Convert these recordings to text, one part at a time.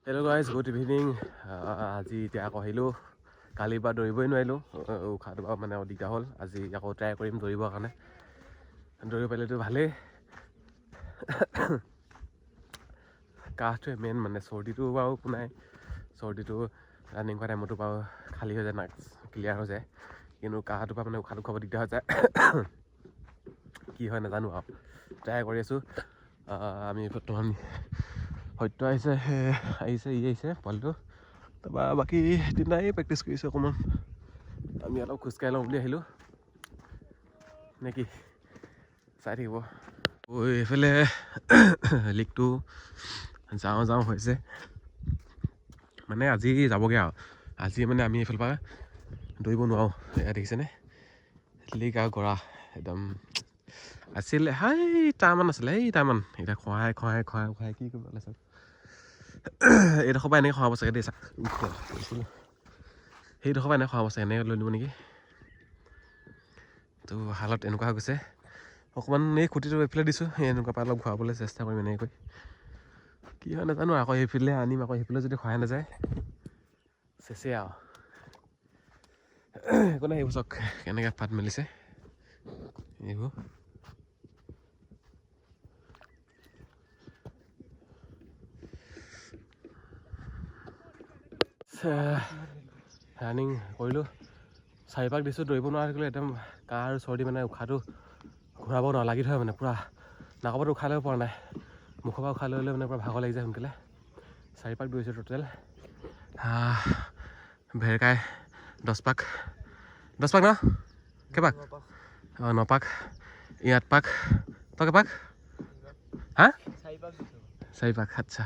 Hello' guys, good evening. আজি এতিয়া আকৌ আহিলোঁ। কালিৰ পৰা দৌৰিবই নোৱাৰিলোঁ, উশাহটো পৰা মানে দিগদাৰ হ'ল। আজি আকৌ ট্ৰাই কৰিম দৌৰিবৰ কাৰণে। দৌৰিব পাৰিলেতো ভালেই। কাহটোৱে মেইন, মানে চৰ্দিটো বাৰু একো নাই। চৰ্দিটো ৰানিং কৰা টাইমতো বাৰু খালী হৈ যায়, নাক ক্লিয়াৰ হৈ যায়। কিন্তু কাহটোৰ পৰা মানে উশাহটো খাব দিগদাৰ হৈ যায়। কি হয় নাজানো আৰু, ট্ৰাই কৰি আছোঁ। আমি বৰ্তমান সত্য আহিছে, ই আহিছে পোৱালিটো। তাৰপৰা বাকী তিনিটাই প্ৰেক্টিচ কৰিছে অকণমান। আমি অলপ খোজকাঢ়ি লওঁ বুলি আহিলোঁ নে কি? চাই থাকিব। এইফালে লিগটো যাওঁ হৈছে। মানে আজি যাবগৈ আৰু। আজি মানে আমি এইফালৰ পৰা দৌৰিব নোৱাৰোঁ। এয়া দেখিছেনে? লিগ আৰু গৰা একদম আছিলে, টামান আছিলে, টামান এতিয়া খহাই কি কৰিব ওলাইছে। এইডোখৰ পৰা এনেকৈ খহাব চাগে দেই। সেইডোখৰ পৰা এনেকৈ খহাব চাগে, এনেকৈ লৈ নিব নেকি? তো হালত এনেকুৱা হৈ গৈছে। অকণমান এই খুঁটিটো এইফালে দিছোঁ, এনেকুৱা পৰা অলপ ঘূৰাবলৈ চেষ্টা কৰিম এনেকৈ কৰি। কি হয় নাজানো, আকৌ সেইফালে আনিম, আকৌ সেইফালে যদি খহাই নাযায় চেচেই আৰু। একো নাই, এইবোৰ চাওক কেনেকৈ পাত মেলিছে এইবোৰ। ৰানিং কৰিলোঁ, 4 পাক দিছোঁ, দৌৰিব নোৱাৰা থাকিলে একদম কাহ আৰু চৰ্দি, মানে উশাহটো ঘূৰাব লাগি ধৰে মানে পূৰা। নাকৰ পৰা উশাহ ল'ব পৰা নাই, মুখৰ পৰা উশাহ লৈ মানে পূৰা ভাগৰ লাগি যায় সোনকালে। 4 পাক দৌৰিছোঁ টোটেল। ভেৰকাই 10 পাক ন? কেইপাক? 9 পাক। 8 পাক। তই কেইপাক? হা? 4 পাক, আচ্ছা।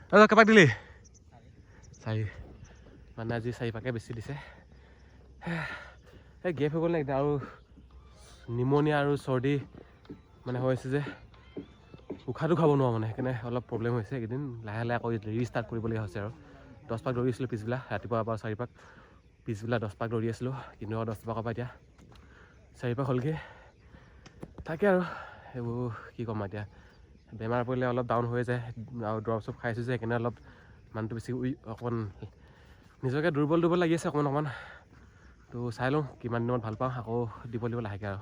তই কেইপাক দিলি? 4। মানে আজি 4 পাকে বেছি দিছে। এই গেপ হৈ গ'ল নে এতিয়া, আৰু নিমনিয়া আৰু চৰ্দি মানে হৈছে যে উশাহটো খাব নোৱাৰোঁ মানে, সেইকাৰণে অলপ প্ৰব্লেম হৈছে এইকেইদিন। লাহে লাহে আকৌ ৰিষ্টাৰ্ট কৰিবলগীয়া হৈছে আৰু। 10 পাক দৌৰি আছিলোঁ পিছবেলা, ৰাতিপুৱা পৰা 4 পাক, পিছবেলা 10 পাক দৌৰি আছিলোঁ। কিন্তু 10 পাকৰ পৰা এতিয়া 4 পাক হ'লগৈ। তাকে আৰু এইবোৰ কি ক'ম এতিয়া, বেমাৰ পৰিলে অলপ ডাউন হৈ যায়, আৰু দৰৱ চৰব খাইছোঁ যে সেইকাৰণে অলপ মানুহটো বেছি অকণমান নিজকে দুৰ্বল লাগি আছে অকণমান। তো চাই লওঁ কিমান দিনত ভাল পাওঁ, আকৌ দিব লাহেকৈ আৰু।